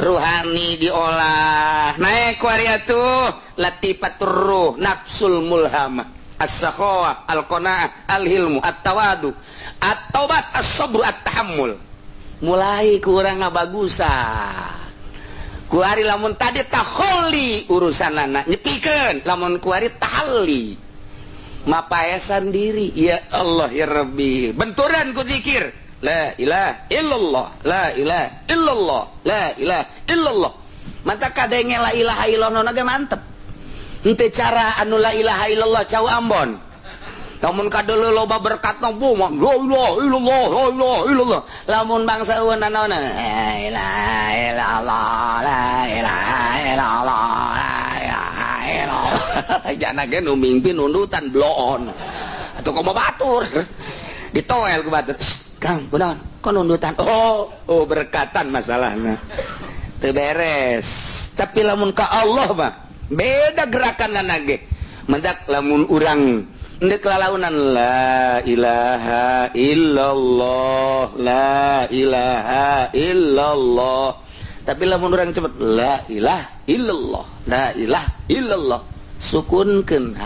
ruhani diolah naik tuh latifatur ruh nafsul mulhamah as-sakhawah al-qanaah al-hilmu at-tawadu at-taubat as-sabr at-tahammul mulai kurang ngabagusan ku ari lamun tadi taholli urusanana nyepikeun lamun ku ari tahalli mapaesan diri ya Allah ya Rabbi benturan ku zikir la ilaha illallah la ilaha illallah la ilaha illallah mata kadenge la ilaha illallah naga mantep henteu cara anu la ilaha illallah cau Ambon lamun kadeuleu loba berkatna bu mah la ilaha illallah la ilaha illallah lamun bangsa euna naon la ilaha illallah la ilaha illallah la ilaha illallah jana ge nu mimpi nundutan bloon atuh komo batur ditoel ku batur Kang, kunaon? Kok nundutan? Oh, berkatan masalahnya. Teu beres. Tapi lamun ka Allah mah beda gerakanna ge. Mendak lamun urang endek lalaunan la ilaha illallah, la ilaha illallah. Tapi lamun urang cepet la ilaha illallah, la ilaha illallah. Sukunkeun